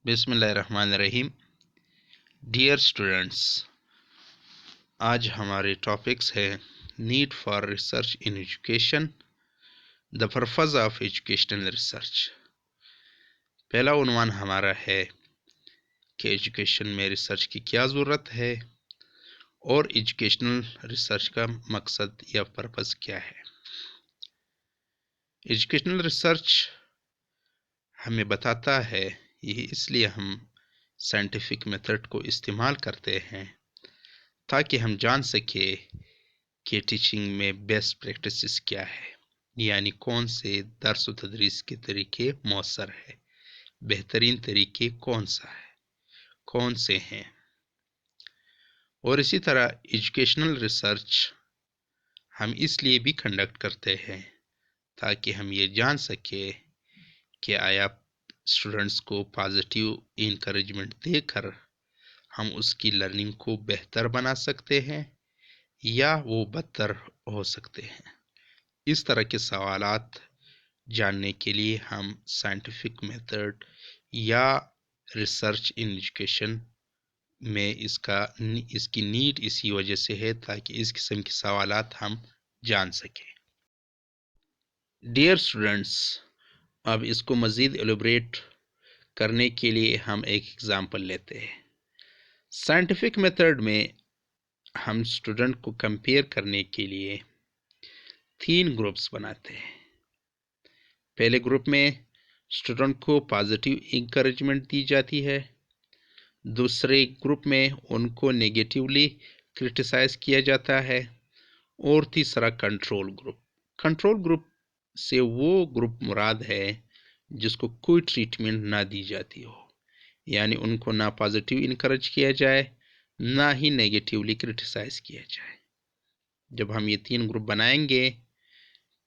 बिस्मिल्लाहिर्रहमानिर्रहीम। Dear students, आज हमारे टॉपिक्स है need for research in education, the purpose of educational research. पहला उन्वान हमारा है कि एजुकेशन में रिसर्च की क्या ज़रूरत है और एजुकेशनल रिसर्च का मकसद या पर्पज़ क्या है। एजुकेशनल रिसर्च हमें बताता है, यही इसलिए हम साइंटिफिक मेथड को इस्तेमाल करते हैं ताकि हम जान सके कि टीचिंग में बेस्ट प्रैक्टिसेस क्या है, यानी कौन से दर्स व तदरीस के तरीके मौसर है, बेहतरीन तरीके कौन सा है, कौन से हैं। और इसी तरह एजुकेशनल रिसर्च हम इसलिए भी कंडक्ट करते हैं ताकि हम ये जान सके कि आया स्टूडेंट्स को पॉजिटिव इनकरेजमेंट देकर हम उसकी लर्निंग को बेहतर बना सकते हैं या वो बदतर हो सकते हैं। इस तरह के सवालात जानने के लिए हम साइंटिफिक मेथड या रिसर्च इन एजुकेशन में इसकी नीड इसी वजह से है ताकि इस किस्म के सवालात हम जान सकें। डियर स्टूडेंट्स, अब इसको मज़ीद एलोब्रेट करने के लिए हम एक एग्ज़ाम्पल लेते हैं। साइंटिफिक मेथड में हम स्टूडेंट को कंपेयर करने के लिए 3 ग्रुप्स बनाते हैं। पहले ग्रुप में स्टूडेंट को पॉजिटिव इंकरेजमेंट दी जाती है, दूसरे ग्रुप में उनको नेगेटिवली क्रिटिसाइज किया जाता है, और तीसरा कंट्रोल ग्रुप। कंट्रोल ग्रुप से वो ग्रुप मुराद है जिसको कोई ट्रीटमेंट ना दी जाती हो, यानी उनको ना पॉजिटिव इनकरेज किया जाए ना ही नेगेटिवली क्रिटिसाइज किया जाए। जब हम ये 3 ग्रुप बनाएंगे,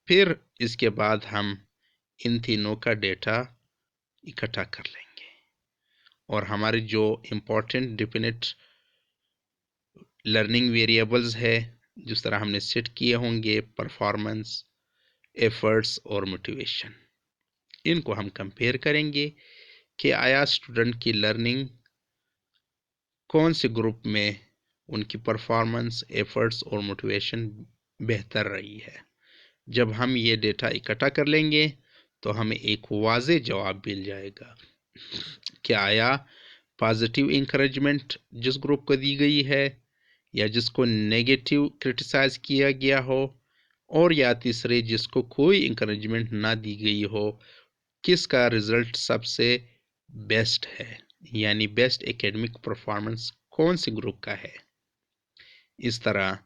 फिर इसके बाद हम इन तीनों का डेटा इकट्ठा कर लेंगे और हमारे जो इम्पोर्टेंट डिफिनिट लर्निंग वेरिएबल्स है जिस तरह हमने सेट किए होंगे, परफॉर्मेंस, एफर्ट्स और मोटिवेशन, इनको हम कंपेयर करेंगे कि आया स्टूडेंट की लर्निंग कौन से ग्रुप में उनकी परफॉर्मेंस, एफर्ट्स और मोटिवेशन बेहतर रही है। जब हम ये डेटा इकट्ठा कर लेंगे तो हमें एक वाज़े जवाब मिल जाएगा कि आया पॉजिटिव इंकरेजमेंट जिस ग्रुप को दी गई है या जिसको नेगेटिव क्रिटिसाइज किया गया हो, और या तीसरे जिसको कोई इंकरेजमेंट ना दी गई हो, किसका रिजल्ट सबसे बेस्ट है, यानी बेस्ट एकेडमिक परफॉर्मेंस कौन से ग्रुप का है। इस तरह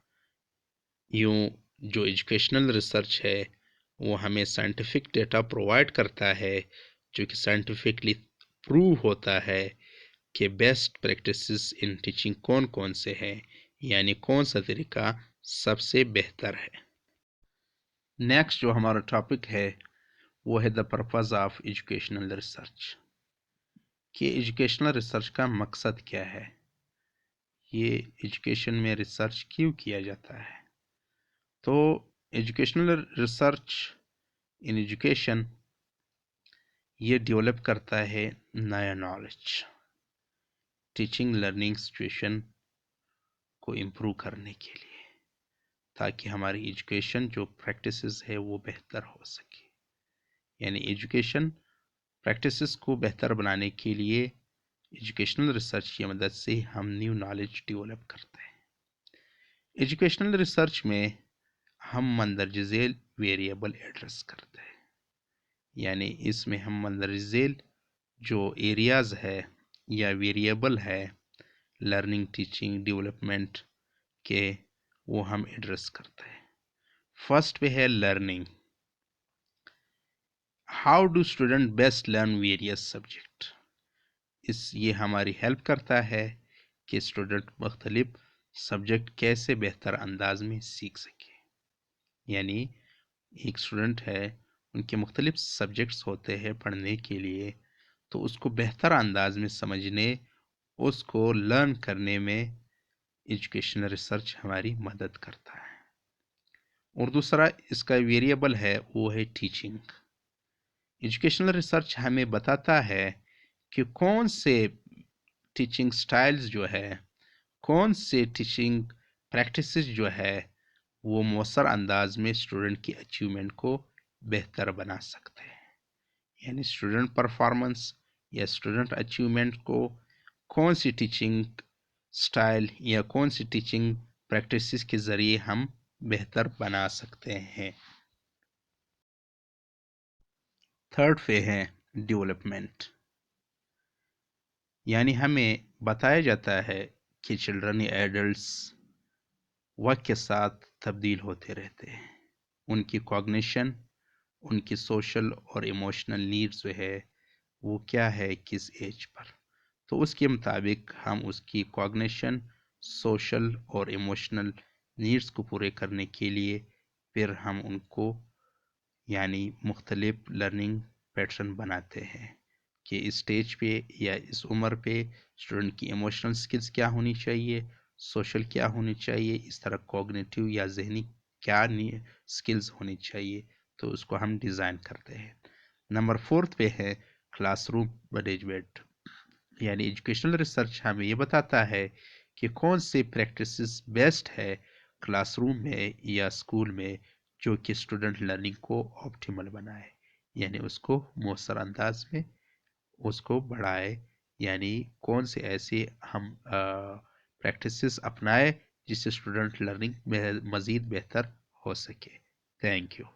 यूं जो एजुकेशनल रिसर्च है वो हमें साइंटिफिक डेटा प्रोवाइड करता है जो कि साइंटिफिकली प्रूव होता है कि बेस्ट प्रैक्टिसेस इन टीचिंग कौन कौन से हैं, यानी कौन सा तरीका सबसे बेहतर है। नेक्स्ट जो हमारा टॉपिक है वो है the purpose of educational research, कि एजुकेशनल रिसर्च का मकसद क्या है, ये एजुकेशन में रिसर्च क्यों किया जाता है। तो एजुकेशनल रिसर्च इन एजुकेशन ये डेवलप करता है नया नॉलेज, टीचिंग लर्निंग सिचुएशन को इम्प्रूव करने के लिए, ताकि हमारी एजुकेशन जो प्रैक्टिसेस है वो बेहतर हो सके। यानी एजुकेशन प्रैक्टिसेस को बेहतर बनाने के लिए एजुकेशनल रिसर्च की मदद से हम न्यू नॉलेज डेवलप करते हैं। एजुकेशनल रिसर्च में हम मंदरज झेल वेरिएबल एड्रेस करते हैं, यानी इसमें हम मंदरज झेल जो एरियाज़ है या वेरिएबल है लर्निंग टीचिंग डेवलपमेंट के, वो हम एड्रेस करते हैं। फर्स्ट पे है learning. How do student best learn various subject. ये हमारी हेल्प करता है कि स्टूडेंट मुख्तलिफ सब्जेक्ट कैसे बेहतर अंदाज में सीख सके। यानी एक स्टूडेंट है, उनके मुख्तलिफ सब्जेक्ट्स होते हैं पढ़ने के लिए, तो उसको बेहतर अंदाज में समझने, उसको लर्न करने में एजुकेशनल रिसर्च हमारी मदद करता है। और दूसरा इसका वेरिएबल है वो है टीचिंग। एजुकेशनल रिसर्च हमें बताता है کہ کون سے ٹیچنگ سٹائلز جو ہے، کون سے ٹیچنگ پریکٹسز جو ہے وہ مؤثر انداز میں اسٹوڈنٹ کی اچیومنٹ کو بہتر بنا سکتے ہیں. یعنی اسٹوڈنٹ پرفارمنس یا اسٹوڈنٹ اچیومنٹ کو کون سی ٹیچنگ سٹائل یا کون سی ٹیچنگ پریکٹسز کے ذریعے ہم بہتر بنا سکتے ہیں. تھرڈ پہ ہے ڈیولپمنٹ. یعنی ہمیں بتایا جاتا ہے کہ چلڈرن یا ایڈلٹس وقت کے ساتھ تبدیل ہوتے رہتے ہیں. ان کی کوگنیشن، ان کی سوشل اور ایموشنل نیڈز جو ہے وہ کیا ہے کس ایج پر، تو اس کے مطابق ہم اس کی کوگنیشن، سوشل اور ایموشنل نیڈز کو پورے کرنے کے لیے پھر ہم ان کو یعنی مختلف لرننگ پیٹرن بناتے ہیں کہ اس اسٹیج پہ یا اس عمر پہ اسٹوڈنٹ کی ایموشنل سکلز کیا ہونی چاہیے، سوشل کیا ہونی چاہیے، اس طرح کوگنیٹیو یا ذہنی کیا سکلز ہونی چاہیے، تو اس کو ہم ڈیزائن کرتے ہیں. نمبر فورتھ پہ ہے کلاس روم مینجمنٹ. یعنی ایجوکیشنل ریسرچ ہمیں یہ بتاتا ہے کہ کون سے پریکٹسز بیسٹ ہے کلاس روم میں یا اسکول میں جو کہ اسٹوڈنٹ لرننگ کو آپٹیمل بنائے، یعنی اس کو مؤثر انداز میں اس کو بڑھائے. یعنی کون سے ایسے ہم پریکٹسز اپنائے جس سے اسٹوڈنٹ لرننگ مزید بہتر ہو سکے. Thank you.